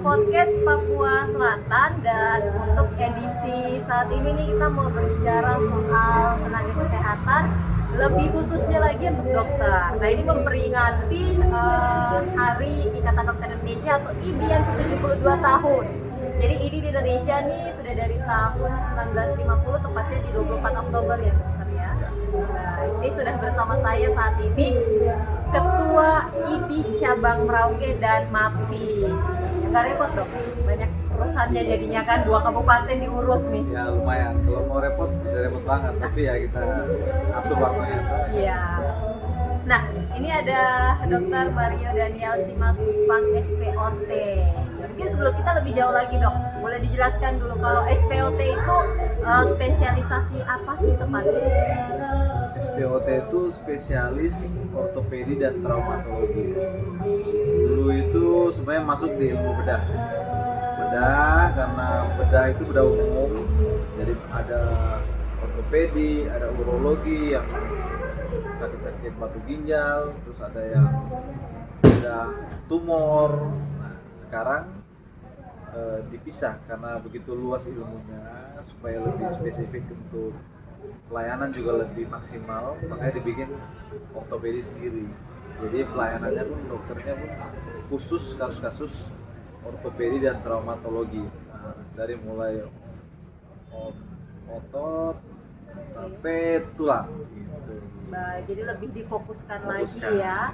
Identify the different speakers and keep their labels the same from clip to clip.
Speaker 1: podcast Papua Selatan, dan untuk edisi saat ini nih kita mau berbicara soal tenaga kesehatan, lebih khususnya lagi untuk dokter. Nah, ini memperingati Hari Ikatan Dokter Indonesia atau IDI yang ke-72 tahun. Jadi IDI di Indonesia nih sudah dari tahun 1950, tepatnya di 24 Oktober ya dokter ya. Nah, ini sudah bersama saya saat ini Ketua IDI Cabang Merauke dan MAPI. Nggak repot dok, banyak urusannya jadinya kan, 2 kabupaten diurus nih.
Speaker 2: Ya lumayan, kalau mau repot bisa repot banget, tapi ya kita atur waktunya.
Speaker 1: Siap. Nah, ini ada Dr. Mario Daniel Simatupang SPOT. Mungkin sebelum kita lebih jauh lagi dok, boleh dijelaskan dulu kalau SPOT itu spesialisasi apa sih tepatnya?
Speaker 2: SPOT itu spesialis ortopedi dan traumatologi. Dulu itu sebenarnya masuk di ilmu bedah. Karena bedah itu bedah umum, jadi ada ortopedi, ada urologi yang sakit-sakit batu ginjal, terus ada yang bedah tumor. Nah, sekarang dipisah karena begitu luas ilmunya, supaya lebih spesifik untuk pelayanan juga lebih maksimal, makanya dibikin ortopedi sendiri. Jadi pelayanannya pun, dokternya pun khusus kasus-kasus ortopedi dan traumatologi. Nah, dari mulai otot sampai tulang gitu.
Speaker 1: Baik, jadi lebih difokuskan lagi ya.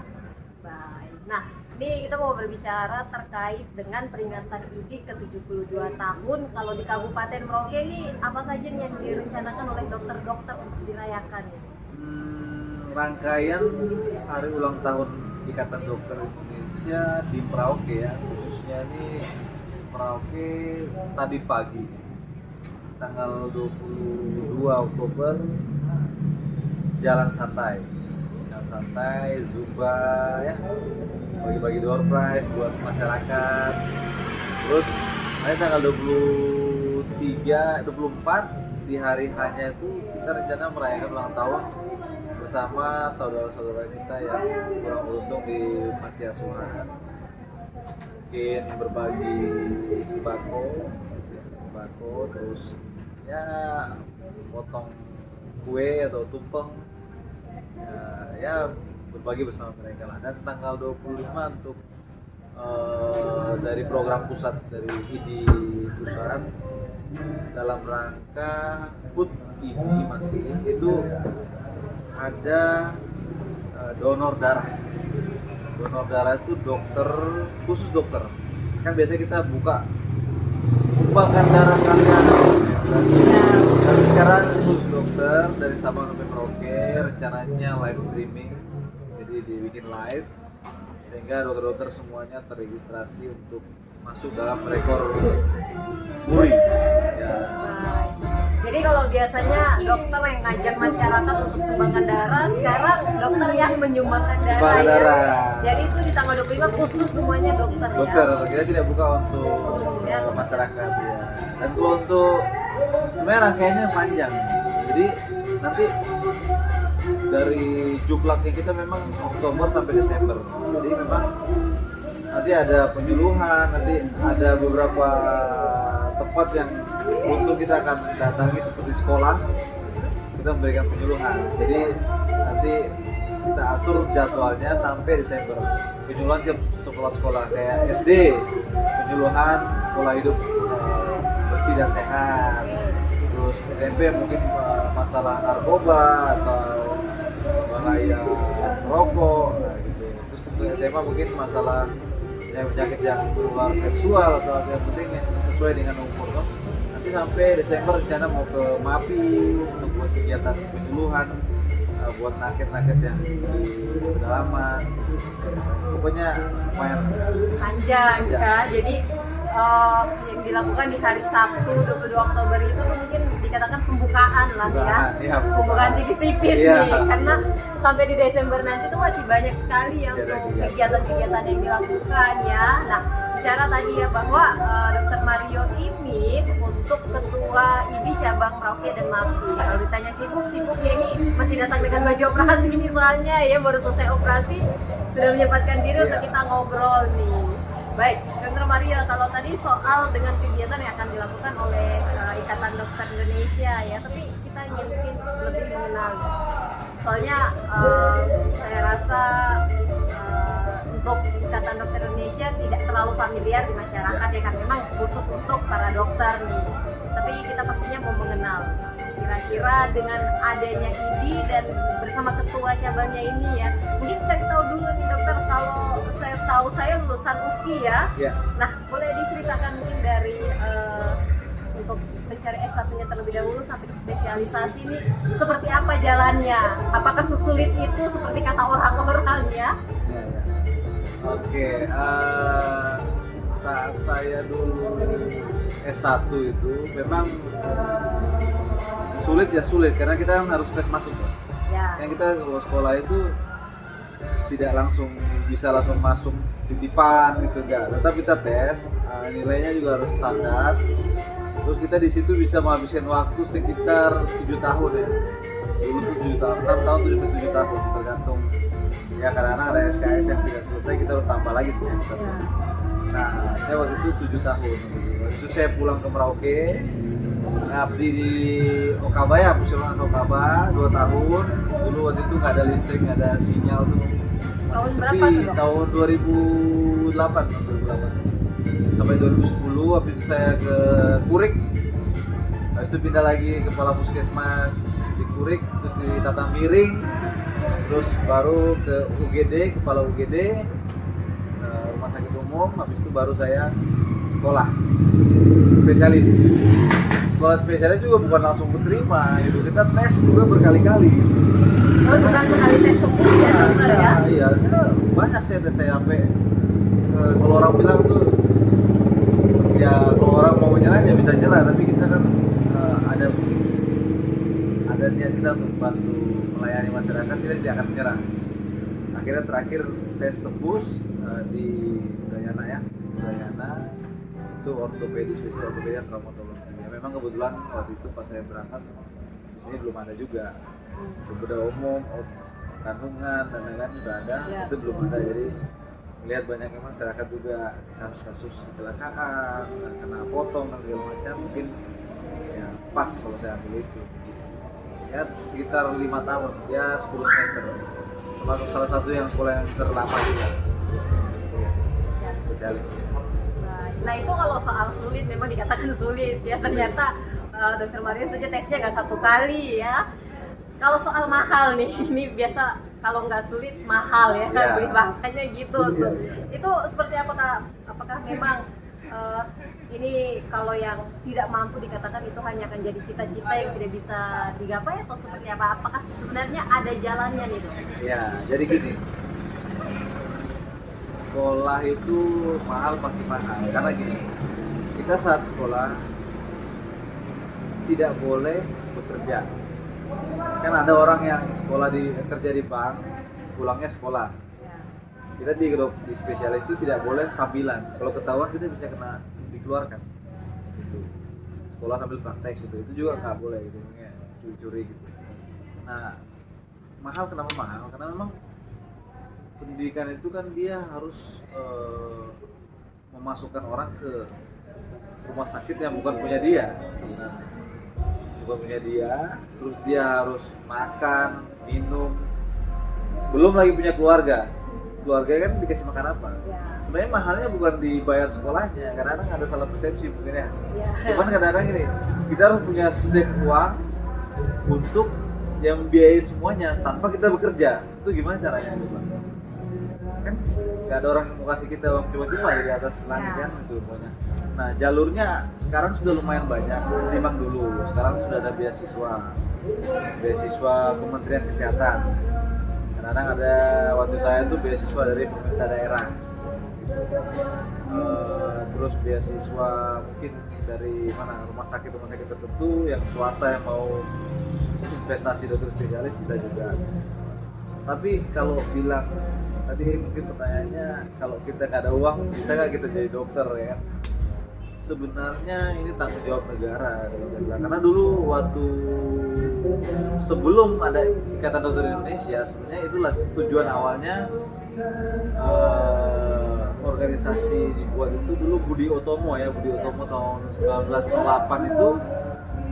Speaker 1: Baik. Nah, ini kita mau berbicara terkait dengan peringatan IDI ke-72 tahun. Kalau di Kabupaten Merauke ini apa saja nih yang direncanakan oleh dokter-dokter untuk dirayakan?
Speaker 2: Rangkaian hari ulang tahun Ikatan Dokter Indonesia di Merauke ya, khususnya ini Merauke tadi pagi tanggal 22 Oktober jalan santai Zumba ya, bagi-bagi door prize buat masyarakat. Terus nanti tanggal 24 di hari hanya itu kita rencana merayakan ulang tahun bersama saudara-saudara kita yang kurang beruntung di panti asuhan. Mungkin berbagi sembako, terus ya potong kue atau tumpeng, ya berbagi bersama mereka lah. Dan tanggal 25 untuk dari program pusat dari IDI pusat dalam rangka HUT IDI masih itu ada donor darah. Donor darah itu dokter, khusus dokter. Kan biasanya kita kumpulkan darah kalian. Tapi sekarang khusus dokter dari Sabang sampai Merauke, rencananya live streaming. Jadi dibikin live sehingga dokter-dokter semuanya terregistrasi untuk masuk dalam rekor muri. Ya.
Speaker 1: Jadi kalau biasanya dokter yang ngajak masyarakat untuk sumbangkan darah, sekarang dokter yang menyumbangkan darah ya. Jadi itu di tanggal 25 khusus semuanya dokter ya.
Speaker 2: Kita tidak buka untuk masyarakat ya. Dan kalau untuk sebenarnya rangkaiannya panjang. Jadi nanti dari juklaknya kita memang Oktober sampai Desember. Jadi memang nanti ada penyuluhan, nanti ada beberapa tempat yang untuk kita akan datangi seperti sekolah, kita memberikan penyuluhan. Jadi nanti kita atur jadwalnya sampai Desember. Penyuluhan ke sekolah-sekolah kayak SD, penyuluhan pola hidup bersih dan sehat. Terus SMP mungkin masalah narkoba atau bahaya merokok, nah gitu. Terus untuk SMA mungkin masalah penyakit yang menular seksual atau yang penting yang sesuai dengan umur. Nanti sampai Desember rencana mau ke MAPI untuk buat kegiatan penyuluhan buat nakes-nakes yang di pedalaman. Pokoknya lumayan
Speaker 1: panjang kan. Jadi yang dilakukan di hari Sabtu 22 Oktober itu mungkin dikatakan pembukaan lah ya. Pembukaan tipis-tipis nih, karena sampai di Desember nanti tuh masih banyak sekali yang kegiatan-kegiatan yang dilakukan ya. Nah, bicara tadi ya bahwa Dr. Mario ini untuk Ketua IDI Cabang Merauke dan MAPI. Kalau ditanya sibuk ya ini masih datang dengan baju operasi ini soalnya ya, baru selesai operasi sudah menyempatkan diri untuk kita ngobrol nih. Baik, Dr. Maria, kalau tadi soal dengan kegiatan yang akan dilakukan oleh Ikatan Dokter Indonesia ya, tapi kita ingin mungkin lebih mengenal. Soalnya saya rasa untuk Ikatan Dokter Indonesia tidak terlalu familiar di masyarakat ya kan, memang khusus untuk para dokter nih. Tapi kita pastinya mau mengenal. Kira-kira dengan adanya IDI dan bersama ketua cabangnya ini ya, mungkin cari tahu dulu nih dokter, kalau saya tahu saya lulusan UKI ya. Nah, boleh diceritakan mungkin dari untuk mencari S1-nya terlebih dahulu sampai ke spesialisasi ini seperti apa jalannya? Apakah sesulit itu seperti kata orang-orang ya?
Speaker 2: Oke, saat saya dulu S1 itu memang sulit karena kita harus tes masuk. Yang kita kalau sekolah itu tidak langsung bisa langsung masuk titipan gitu, enggak. Tetap kita tes, nilainya juga harus standar. Terus kita di situ bisa menghabiskan waktu sekitar 7 tahun ya. Dulu tuh 7 tahun, 6 tahun 7 tahun tergantung. Ya kadang-kadang ada SKS yang tidak selesai, kita harus tambah lagi semester. Nah, saya waktu itu 7 tahun. Waktu itu saya pulang ke Merauke, ngabdi di Okaba ya, Puskesmas Okaba 2 tahun. Dulu waktu itu nggak ada listrik, nggak ada sinyal tuh. Masih sepi, tahun 2008 sampai 2010. Habis itu saya ke Kurik, habis itu pindah lagi kepala puskesmas di Kurik, terus di Tata Miring, terus baru ke UGD, kepala UGD, rumah sakit umum. Habis itu baru saya sekolah spesialis. Sekolah spesialis juga bukan langsung diterima gitu, kita tes juga berkali-kali.
Speaker 1: Oh, bukan sekali tes tubuh ya dokter ya?
Speaker 2: Iya, banyak saya tes, saya sampai kalau orang bilang tuh ya kalau orang mau menyerah ya bisa nyerah, tapi kita kan ada niat kita untuk bantu melayani masyarakat, kita tidak akan menyerah. Akhirnya terakhir tes tembus di Udayana ya, Udayana itu ortopedi, spesial ortopedi dan traumatologi. Ya, memang kebetulan waktu itu pas saya berangkat di sini belum ada juga. Bedah umum, kandungan dan lain-lain sudah ada, itu belum ada. Jadi lihat banyaknya masyarakat juga kasus-kasus kecelakaan, kena potong dan segala macam, mungkin ya pas kalau saya ambil itu. Ya sekitar 5 tahun, ya 10 semester. Termasuk salah satu yang sekolah yang terlama juga. Spesialis.
Speaker 1: Nah itu kalau soal sulit memang dikatakan sulit ya, ternyata Dokter Maria saja tesnya nggak 1 kali ya. Kalau soal mahal nih, ini biasa kalau nggak sulit mahal ya, bahasanya gitu tuh. Itu seperti apakah memang ini kalau yang tidak mampu dikatakan itu hanya akan jadi cita-cita yang tidak bisa digapai, atau seperti apa? Apakah sebenarnya ada jalannya nih dok?
Speaker 2: Ya, jadi gini, sekolah itu mahal pasti mahal, karena gini, kita saat sekolah tidak boleh bekerja. Kan ada orang yang kerja di bank, pulangnya sekolah. Kita di spesialis itu tidak boleh sambilan. Kalau ketahuan kita bisa kena dikeluarkan. Gitu. Sekolah sambil praktek gitu. Itu juga nggak boleh gitu, curi-curi gitu. Nah, mahal kenapa mahal? Karena memang pendidikan itu kan dia harus memasukkan orang ke rumah sakit yang bukan punya dia sebenarnya. Bukan punya dia, terus dia harus makan, minum, belum lagi punya keluarga kan dikasih makan apa? Sebenarnya mahalnya bukan dibayar sekolahnya, kadang-kadang ada salah persepsi mungkin ya. Cuman kadang-kadang gini, kita harus punya save uang untuk yang membiayai semuanya tanpa kita bekerja. Itu gimana caranya? Kan nggak ada orang yang mau kasih kita uang cuma-cuma dari atas langit kan itu pokoknya. Nah, jalurnya sekarang sudah lumayan banyak ketimbang dulu. Sekarang sudah ada beasiswa Kementerian Kesehatan. Kadang-kadang ada, waktu saya tuh beasiswa dari pemerintah daerah. Terus beasiswa mungkin dari rumah sakit tertentu yang swasta yang mau investasi dokter spesialis bisa juga. Tapi kalau bilang tadi mungkin pertanyaannya, kalau kita nggak ada uang bisa nggak kita jadi dokter ya? Sebenarnya ini tanggung jawab negara, karena dulu waktu sebelum ada Ikatan Dokter Indonesia, sebenarnya itulah tujuan awalnya organisasi dibuat itu dulu Budi Utomo ya, Budi Utomo tahun 1908 itu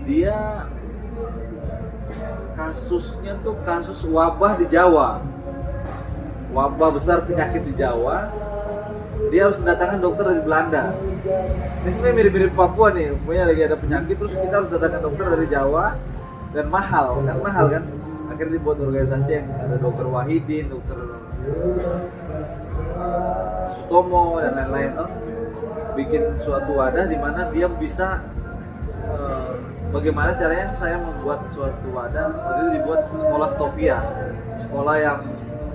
Speaker 2: dia kasusnya tuh kasus wabah di Jawa, wabah besar penyakit di Jawa. Dia harus mendatangkan dokter dari Belanda. Ini sebenarnya mirip-mirip Papua nih, punya lagi ada penyakit terus kita harus datangkan dokter dari Jawa dan mahal kan. Akhirnya dibuat organisasi yang ada dokter Wahidin, dokter Sutomo dan lain-lain tuh, bikin suatu wadah di mana dia bisa bagaimana caranya saya membuat suatu wadah. Waktu itu dibuat sekolah Stovia, sekolah yang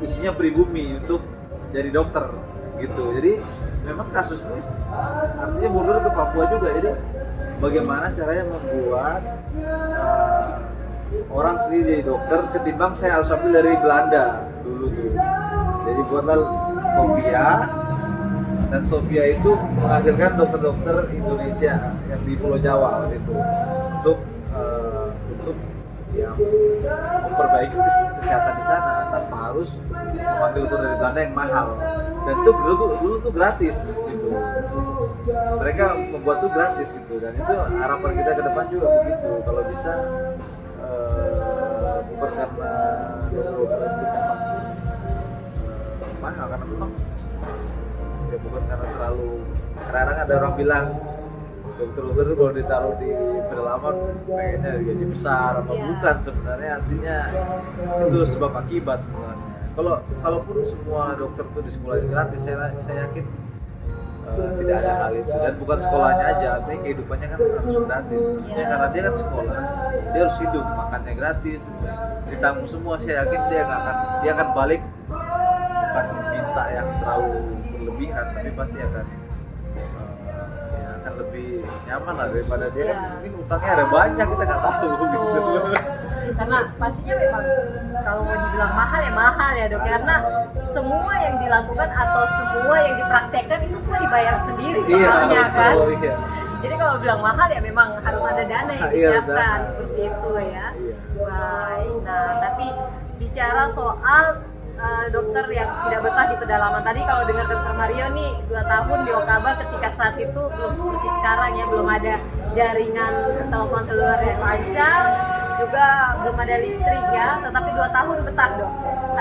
Speaker 2: isinya pribumi untuk jadi dokter gitu. Jadi memang kasus ini artinya mundur ke Papua juga. Jadi bagaimana caranya membuat orang sendiri jadi dokter ketimbang saya harus ambil dari Belanda dulu tuh. Jadi buatlah Stovia, dan Stovia itu menghasilkan dokter-dokter Indonesia yang di Pulau Jawa waktu itu untuk yang memperbaiki kesehatan di sana tanpa harus memanggil dokter dari Belanda yang mahal. Dan itu dulu tuh gratis gitu. Mereka membuat tuh gratis gitu, dan itu harapan kita ke depan juga begitu. Kalau bisa bukan karena dokter itu memang mahal, karena memang ya bukan karena terlalu, kadang-kadang ada orang bilang dokter-dokter itu kalau ditaruh di pedalaman pengennya gaji besar apa bukan, sebenarnya artinya itu sebab akibat sebenarnya. Kalaupun semua dokter itu di sekolah gratis, saya yakin tidak ada hal itu. Dan bukan sekolahnya aja, artinya kehidupannya kan harus gratis ya, karena dia kan sekolah, dia harus hidup, makannya gratis, ditanggung semua. Saya yakin dia akan balik bukan minta yang terlalu berlebihan, tapi pasti akan lebih nyaman lah daripada dia kan mungkin utangnya ada banyak, kita nggak tahu gitu.
Speaker 1: Karena pastinya memang kalau mau dibilang mahal ya mahal ya dok, karena semua yang dilakukan atau semua yang dipraktekkan itu semua dibayar sendiri soalnya kan. Iya. Jadi kalau bilang mahal ya memang harus ada dana yang disiapkan seperti itu ya. Baik. Nah tapi bicara soal dokter yang tidak betah di pedalaman tadi, kalau dengar dokter Mario nih 2 tahun di Okaba, ketika saat itu belum seperti sekarang ya, belum ada jaringan telepon seluler yang lancar, juga belum ada listrik ya, tetapi 2 tahun betah dok,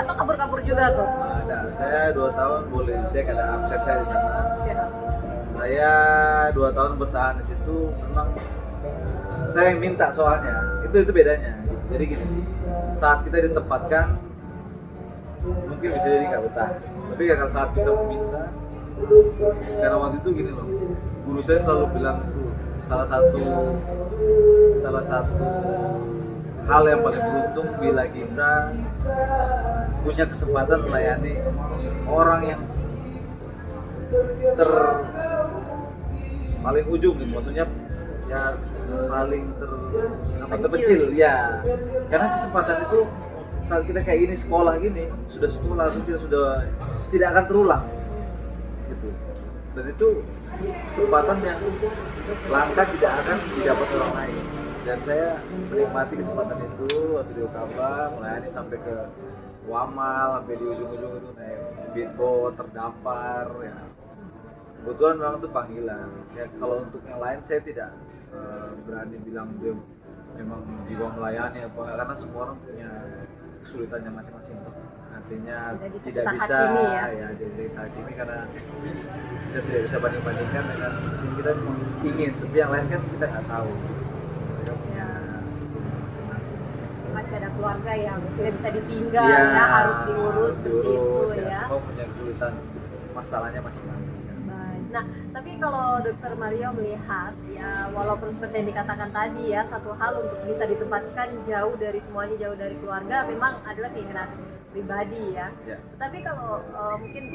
Speaker 1: atau kabur-kabur juga tuh?
Speaker 2: Ada, saya 2 tahun boleh dicek ada absen saya di sana. Ya. Saya 2 tahun bertahan di situ, memang saya yang minta soalnya, itu bedanya. Jadi gini, saat kita ditempatkan mungkin bisa jadi nggak betah, tapi kalau saat kita meminta, karena waktu itu gini loh, guru saya selalu bilang itu salah satu hal yang paling beruntung bila kita punya kesempatan melayani orang yang paling ujung gitu, maksudnya ya paling terkecil ya, karena kesempatan itu saat kita kayak gini sekolah gini, sudah sekolah kita sudah tidak akan terulang gitu. Dan itu kesempatan yang langka, tidak akan didapat orang lain. Dan saya menikmati kesempatan itu waktu di Okaba, melayani sampai ke Wamal, sampai di ujung-ujung itu naik speedboat, terdampar ya. Kebetulan memang itu panggilan. Ya kalau untuk yang lain saya tidak berani bilang dia memang jiwa melayani apa, karena semua orang punya kesulitannya masing-masing, artinya tidak bisa ya jadi hakimi, karena kita tidak bisa banding-bandingkan dengan mungkin kita ingin, tapi yang lain kan kita nggak tahu, mereka punya masing-masing,
Speaker 1: masih ada keluarga yang tidak bisa ditinggal ya, harus diurus seperti itu ya.
Speaker 2: Semua punya kesulitan, masalahnya masing-masing.
Speaker 1: Nah, tapi kalau Dokter Mario melihat ya, walaupun seperti yang dikatakan tadi ya, satu hal untuk bisa ditempatkan jauh dari semuanya, jauh dari keluarga, memang adalah keinginan pribadi ya. Tapi kalau mungkin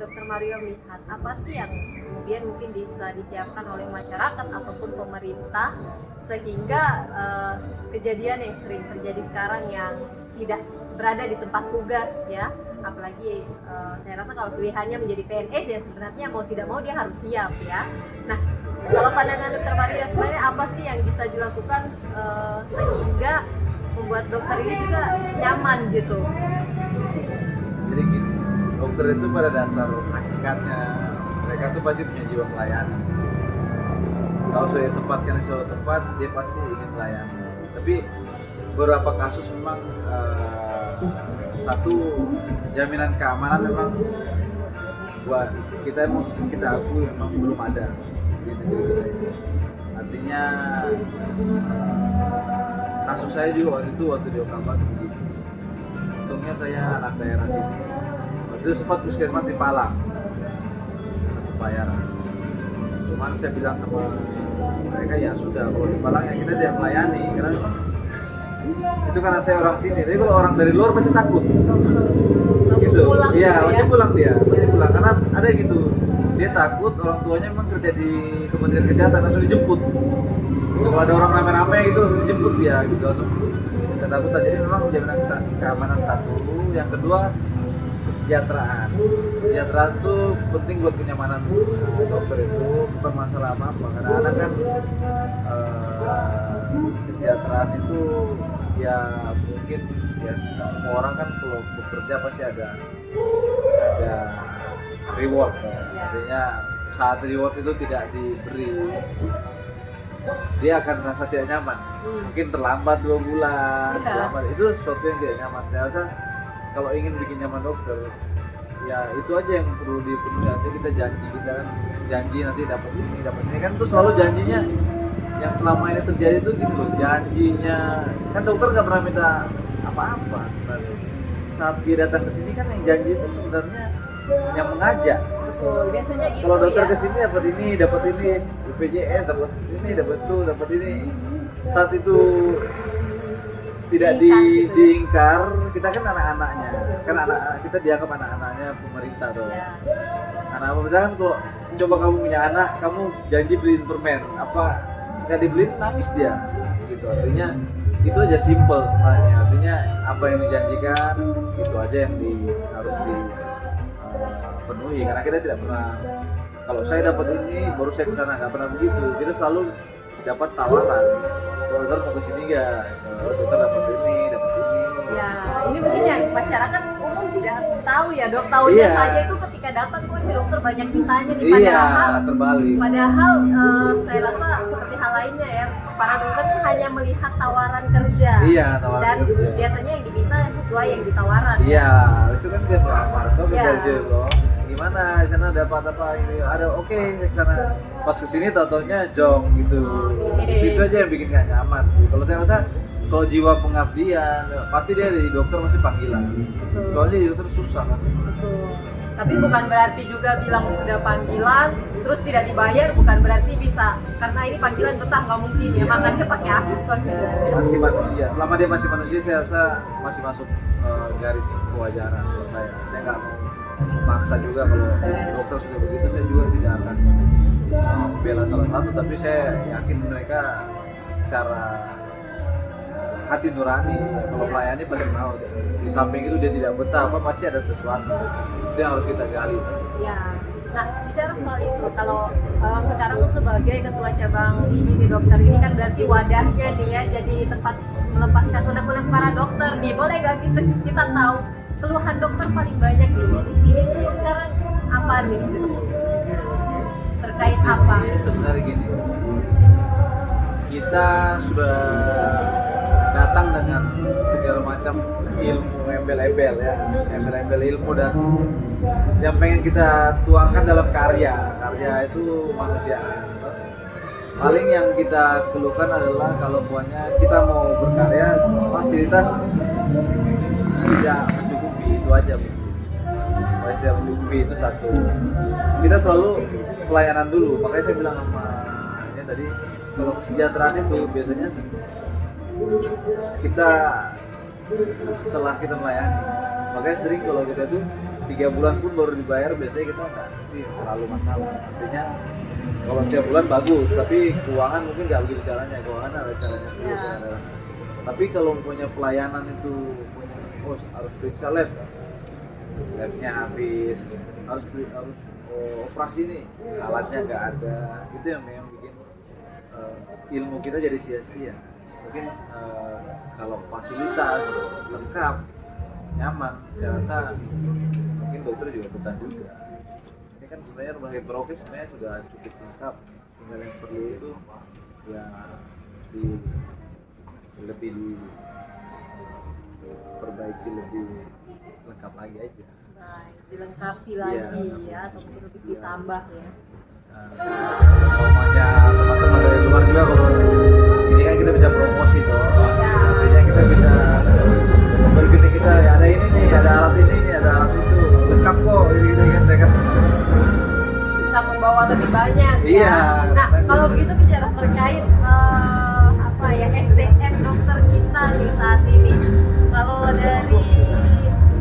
Speaker 1: Dokter Mario melihat apa sih yang kemudian mungkin bisa disiapkan oleh masyarakat ataupun pemerintah sehingga kejadian yang sering terjadi sekarang yang tidak berada di tempat tugas ya, apalagi saya rasa kalau pilihannya menjadi PNS ya sebenarnya mau tidak mau dia harus siap ya. Nah kalau pandangan Dokter Mario sebenarnya apa sih yang bisa dilakukan sehingga membuat dokter ini juga nyaman gitu?
Speaker 2: Jadi gini, dokter itu pada dasar hakikatnya mereka tuh pasti punya jiwa melayani. Kalau sudah ditempatkan di suatu tempat, dia pasti ingin melayani. Tapi beberapa kasus memang satu jaminan keamanan memang buat kita akui memang belum ada di negeri kita ini. Artinya kasus saya juga waktu di Okapan begitu. Untungnya saya anak daerah sini. Waktu itu sempat puskesmas di Palang, bayaran. Cuman saya bilang sama mereka ya sudah, kalau di Palang ya kita tidak melayani karena itu karena saya orang sini. Tapi kalau orang dari luar pasti takut. Gitu. Iya, pasti pulang dia, pasti pulang karena ada gitu. Dia takut, orang tuanya memang kerja di Kementerian Kesehatan langsung dijemput. Kalau ada orang rame-rame gitu langsung dijemput dia gitu, langsung ketakutan. Jadi memang jaminan keamanan satu, yang kedua kesejahteraan. Kesejahteraan itu penting buat kenyamanan dokter, itu bukan masalah apa-apa. Kadang-kadang kan kesejahteraan itu ya mungkin ya semua orang kan kalau bekerja pasti ada reward ya. Artinya saat reward itu tidak diberi, dia akan merasa tidak nyaman. Mungkin terlambat 2 bulan, terlambat. Itu sesuatu yang tidak nyaman. Saya rasa kalau ingin bikin nyaman dokter, ya itu aja yang perlu dipenuhi. Nanti kita janji nanti dapat ini kan, itu selalu janjinya yang selama ini terjadi itu gitu loh. Janjinya kan dokter nggak pernah minta apa-apa sebenarnya. Saat dia datang ke sini kan yang janji itu sebenarnya yang mengajak.
Speaker 1: Betul, biasanya gitu.
Speaker 2: Kalau dokter
Speaker 1: ya.
Speaker 2: kesini dapat ini BPJS dapat ini. Saat itu tidak diingkar, kita kan anak-anaknya, kan anak kita dianggap anak-anaknya pemerintah tuh.
Speaker 1: Ya.
Speaker 2: Anak pemerintah kan kalau coba kamu punya anak, kamu janji beliin permen, apa nggak dibeliin nangis dia, gitu. Artinya itu aja simple sebenarnya. Artinya apa yang dijanjikan itu aja yang harus dipenuhi, karena kita tidak pernah, kalau saya dapat ini baru saya kesana, nggak pernah begitu. Kita selalu dapat tawaran, dokter mau kesini nggak, dokter dapat ini.
Speaker 1: Ya, ini mungkin yang masyarakat umum tidak tahu ya dok, tahunya saja itu ketika dapat kok ini dokter banyak mintanya nih,
Speaker 2: terbalik.
Speaker 1: Padahal saya rasa seperti hal lainnya ya, para dokter ini hanya melihat tawaran kerja.
Speaker 2: Tawaran
Speaker 1: dan
Speaker 2: kerja.
Speaker 1: Biasanya yang diminta sesuai yang ditawaran.
Speaker 2: Iya, itu kan dia melamar, kok kerja di sini loh. Gimana di sana dapat apa ini? Ada oke ke sana. Pas kesini tau-taunya jong gitu. Itu aja yang bikin gak nyaman sih. Kalau saya rasa kalau jiwa pengabdian pasti dia dari dokter masih panggilan. Kalau jadi dokter susah kan.
Speaker 1: Betul. Tapi bukan berarti juga bilang sudah panggilan terus tidak dibayar, bukan berarti bisa, karena ini panggilan betah, nggak mungkin ya, makanya pakai akusan gitu.
Speaker 2: Masih manusia, selama dia masih manusia saya rasa masih masuk garis kewajaran menurut saya. Saya nggak mau maksa juga, kalau dokter sudah begitu saya juga tidak akan bela salah satu, tapi saya yakin mereka cara hati nurani kalau melayani pasti mau. Di samping itu dia tidak betah apa, pasti ada sesuatu itu yang harus kita gali
Speaker 1: ya. Nah, bicara soal itu, kalau sekarang sebagai ketua cabang ini di dokter ini kan berarti wadahnya nih ya, jadi tempat melepaskan unek-unek para dokter nih. Boleh gak kita tahu keluhan dokter paling banyak ini di sini tuh sekarang apa nih? Terkait apa?
Speaker 2: Sebenarnya gini, kita sudah datang dengan segala macam ilmu embel-embel ya, embel-embel ilmu dan yang pengen kita tuangkan dalam karya itu manusia. Paling yang kita keluhkan adalah kalau pokoknya kita mau berkarya fasilitas tidak mencukupi, itu aja Bu. Tidak mencukupi, itu satu. Kita selalu pelayanan dulu, makanya saya bilang sama ini tadi, kalau kesejahteraan itu biasanya kita setelah kita melayani. Makanya sering kalau kita tuh 3 bulan pun baru dibayar, biasanya kita nggak sih terlalu masalah. Artinya kalau tiap bulan bagus, tapi keuangan mungkin nggak begitu caranya. Keuangan ada caranya sendiri. Ya. Tapi kalau punya pelayanan itu harus periksa labnya habis, harus operasi nih alatnya nggak ada, itu yang memang bikin ilmu kita jadi sia-sia. Mungkin kalau fasilitas lengkap, nyaman, saya rasa mungkin dokter juga betah juga. Ini kan kan sebenarnya rumah sakit Merauke sebenarnya sudah cukup lengkap, tinggal yang perlu itu ya di lebih diperbaiki, lebih lengkap lagi aja.
Speaker 1: Nah, dilengkapi lagi ya, atau mungkin lebih ditambah ya.
Speaker 2: Umpamanya teman-teman dari luar juga, kalau ini kan kita bisa promosi toh, artinya kita bisa bergini, kita ya ada ini nih, ada alat ini nih, ada alat itu, lengkap kok, gitu kan mereka
Speaker 1: Bisa membawa lebih banyak
Speaker 2: Iya.
Speaker 1: ya. Nah, kalau begitu bicara terkait apa ya, SDM dokter kita nih saat ini. Kalau dari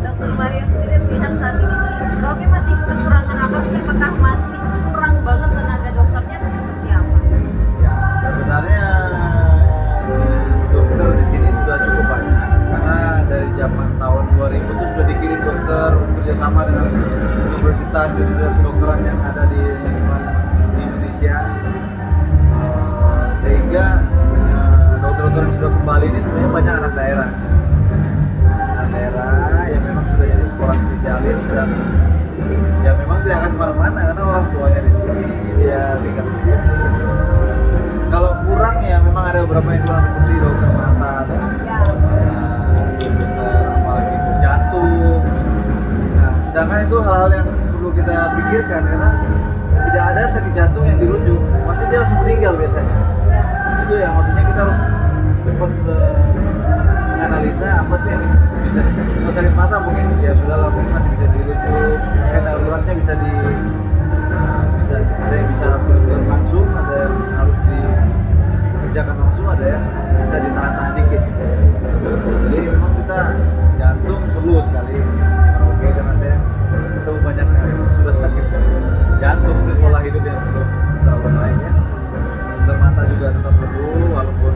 Speaker 1: Dokter Mario sendiri melihat saat ini, Merauke masih kekurangan apa sih? Apakah masih kurang banget tenaga dokternya atau seperti apa?
Speaker 2: ya sebenarnya dokter di sini sudah cukup banyak, karena dari zaman tahun 2000 itu sudah dikirim dokter kerjasama dengan universitas kedokteran yang ada di lingkungan di Indonesia. Sehingga dokter-dokter yang sudah kembali ini sebenarnya banyak anak daerah yang memang sudah jadi sekolah spesialis, dan ya memang tidak akan kemana-mana karena orang tuanya di sini, dia tinggal di sini. Kalau kurang ya memang ada beberapa yang kurang, seperti dokter mata, dokter apalagi jantung. Nah, sedangkan itu hal-hal yang perlu kita pikirkan, karena tidak ada sakit jantung yang dirujuk, pasti dia langsung meninggal biasanya. Itu yang maksudnya kita harus cepat menganalisa apa sih yang bisa. Kalau sakit mata mungkin ya sudah lah, mungkin masih bisa dirujuk, kan daruratnya bisa ada yang bisa benar langsung, ada yang harus dikerjakan langsung, ada yang bisa ditahan-tahan dikit. Jadi memang kita jantung perlu sekali. Oke, karena saya ketemu banyak yang sudah sakit jantung, mungkin pola hidup yang belum terlalu baik ya. Dokter mata juga tetap perlu, walaupun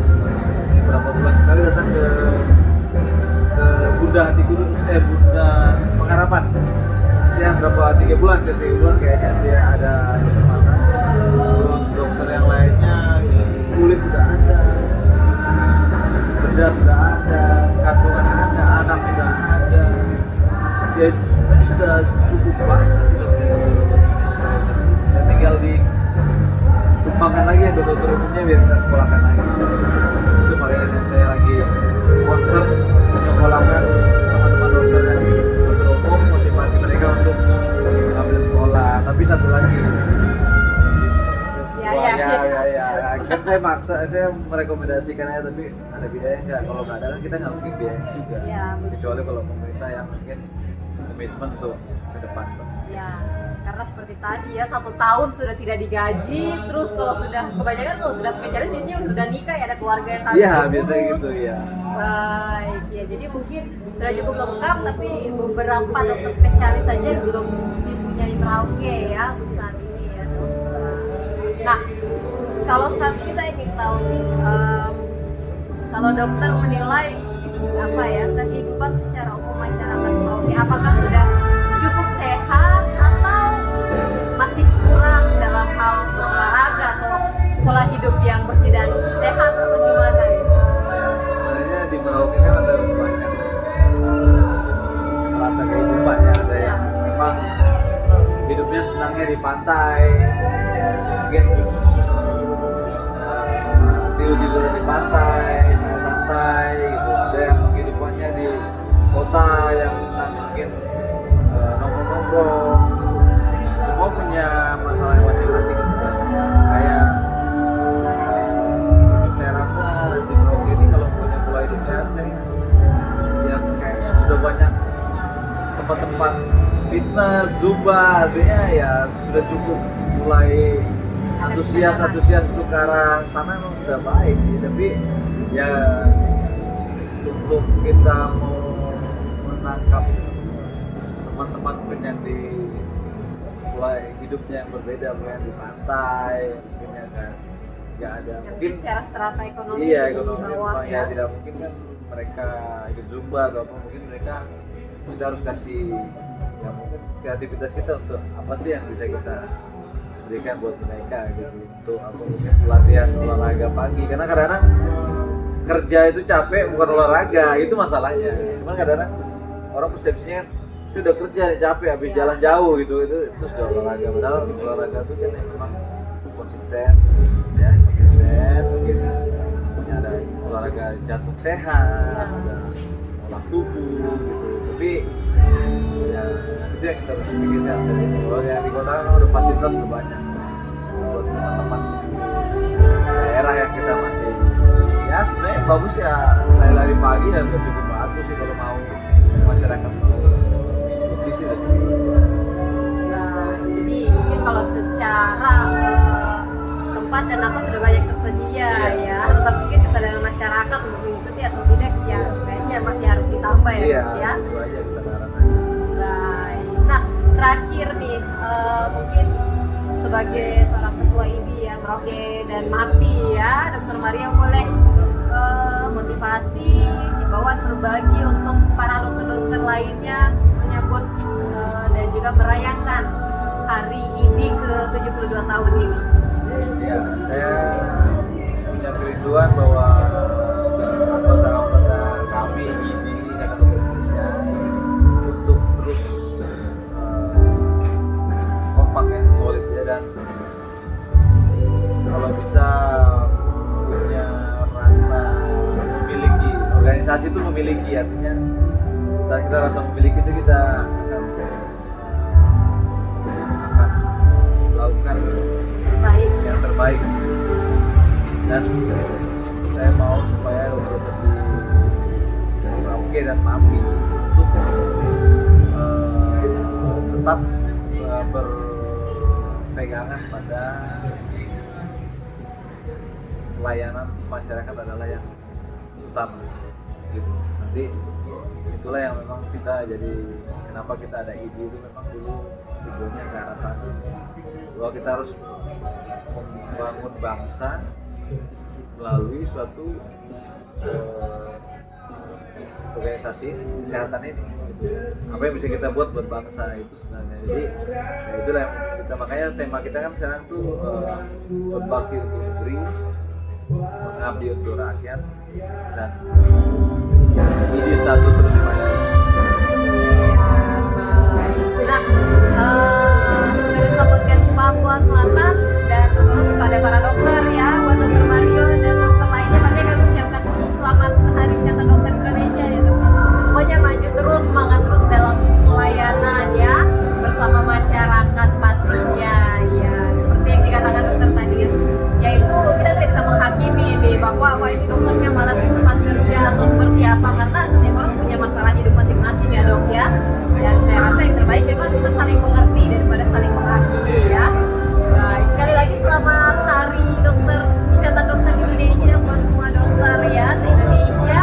Speaker 2: ini berapa bulan sekali datang ke Bunda Hati Kudus, Bunda Pengharapan. Ya berapa 3 bulan kayaknya dia ada dokter mata. Terus dokter yang lainnya kulit sudah ada, bedah sudah ada, kandungan ada, anak sudah ada. Ya sudah cukup banyak dokter. Dan tinggal dikembangkan lagi ya dokter umumnya, biar kita sekolahkan lagi. Itu makanya yang saya lagi concern menyekolahkan teman-teman dokter yang dokter umum, motivasi mereka untuk mengambil sekolah. Tapi satu lagi, ya. Kan saya maksa, saya merekomendasikan aja, tapi ada biaya nggak? Kalau nggak ada kan kita nggak mungkin biaya juga.
Speaker 1: Ya,
Speaker 2: kecuali kalau pemerintah yang mungkin komitmen tuh ke depan tuh.
Speaker 1: Ya, karena seperti tadi ya, 1 tahun sudah tidak digaji, terus kalau sudah kebanyakan kalau sudah spesialis biasanya sudah nikah ya, ada keluarga yang
Speaker 2: Iya, biasanya gitu ya.
Speaker 1: Baik, ya jadi mungkin sudah cukup lengkap, tapi beberapa dokter spesialis saja yang belum dipunyai Merauke ya untuk saat ini ya dokter. Nah, kalau saat ini saya ingin tahu kalau dokter menilai apa ya, kehidupan secara umum masyarakat Merauke, apakah sudah cukup sehat atau masih kurang dalam hal berolahraga atau pola hidup yang bersih dan sehat, atau gimana ya?
Speaker 2: Sebenarnya di Merauke kan ada banyak strata kehidupan ya. Ada yang memang hidupnya senangnya di pantai, mungkin tidur di pantai, santai-santai gitu. Ada yang kehidupannya di kota yang senang mungkin nongkrong-nongkrong. Semua punya masalah masing-masing sebenarnya. Kayak saya rasa di Merauke ini kalau punya pola hidup sehat, saya ya kayaknya sudah banyak tempat-tempat fitness, zumba, artinya ya sudah cukup mulai antusias untuk ke arah sana memang sudah baik sih. Tapi ya untuk kita mau menangkap teman-teman mungkin yang di mulai hidupnya yang berbeda, mungkin yang di pantai, mungkin yang nggak ada
Speaker 1: Yang
Speaker 2: mungkin
Speaker 1: secara strata ekonomi
Speaker 2: iya
Speaker 1: di
Speaker 2: ekonomi
Speaker 1: bawah
Speaker 2: memang ya tidak mungkin kan mereka ikut zumba atau apa, mungkin mereka kita harus kasih ya mungkin kreativitas kita untuk apa sih yang bisa kita berikan buat mereka gitu, untuk apa mungkin pelatihan olahraga pagi, karena kadang-kadang kerja itu capek bukan olahraga, itu masalahnya. Cuman kadang-kadang orang persepsinya itu udah kerja nih capek habis jalan jauh gitu itu sudah olahraga. Padahal olahraga itu kan memang konsisten ya, konsisten mungkin ada olahraga jantung sehat, ada olah tubuh gitu. Tapi ya itu yang kita harus pikirkan. Kalau yang di kota kan udah fasilitas udah banyak buat teman-teman daerah yang kita masih ya sebenarnya bagus ya, lari-lari pagi dan udah cukup bagus sih kalau mau masyarakat mau ikuti sih udah cukup.
Speaker 1: Nah, jadi mungkin kalau secara tempat dan apa sudah banyak tersedia ya, tetap mungkin kesadaran masyarakat untuk mengikuti atau tidak ya kayaknya masih harus ditambah ya.
Speaker 2: Iya,
Speaker 1: ya.
Speaker 2: itu aja kesadaran.
Speaker 1: Baik. Nah, terakhir nih mungkin sebagai seorang ketua IDI ya, Merauke dan MAPI ya, Dr. Maria boleh motivasi, himbauan berbagi untuk para dokter-dokter lainnya menyambut dan juga merayakan Hari IDI ke-72 tahun ini.
Speaker 2: Ya, saya punya kerinduan bahwa anggota-anggota kami IDI Ikatan Dokter Indonesia untuk terus kompak ya, solid ya, dan kalau bisa punya rasa memiliki, organisasi itu memiliki, artinya saat kita rasa memiliki itu kita akan melakukan
Speaker 1: Baik.
Speaker 2: yang terbaik. Dan saya mau supaya dokter di Merauke dan MAPI untuk tetap berpegangan pada pelayanan masyarakat adalah yang utama gitu. Nanti itulah yang memang kita jadi kenapa kita ada ide itu memang dulu tujuannya ke arah sana, bahwa kita harus membangun bangsa melalui suatu organisasi kesehatan ini. Apa yang bisa kita buat bangsa itu sebenarnya. Jadi ya itulah yang kita, makanya tema kita kan sekarang tuh berbakti untuk negeri, mengabdi untuk rakyat, dan ini satu terus maju.
Speaker 1: Nah, pemirsa podcast Papua Selatan dan terus pada para dokter ya, buat Dr. Mario dan dokter lainnya pasti akan mengucapkan selamat Hari Ikatan Dokter Indonesia ya. Pokoknya maju terus, semangat terus dalam pelayanan ya, bersama masyarakat pastinya ya. Seperti yang dikatakan dokter tadi ya, yaitu kita tidak bisa menghakimi nih bahwa wah ini dokternya malas di tempat kerja atau seperti apa, karena setiap orang punya masalah hidup masing-masing ya dok ya. Dan saya rasa yang terbaik memang kita saling mengerti daripada saling menghakimi ya. Baik, sekali lagi selamat Hari Dokter Ikatan Dokter Indonesia buat semua dokter ya se-Indonesia.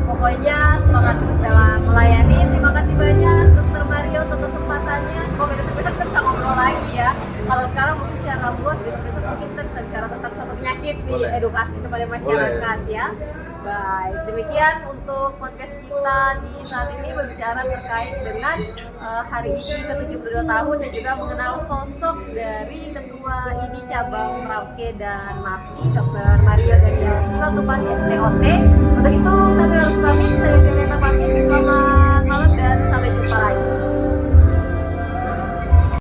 Speaker 1: Pokoknya semangat terus dalam melayani. Terima kasih banyak Dokter Mario untuk kesempatannya. Semoga besok-besok kita bisa ngobrol lagi ya. Kalau sekarang mungkin secara luas, besok-besok mungkin kita bisa bicara tentang suatu penyakit nih, edukasi kepada masyarakat ya. Baik, demikian untuk podcast kita di saat ini berbicara terkait dengan Hari IDI ke-72 tahun dan juga mengenal sosok dari Ketua IDI Cabang Merauke dan MAPI, Dr. Mario Daniel Simatupang SPOT. Untuk itu kami harus pamit, saya Violeta pamit, selamat malam dan sampai jumpa lagi.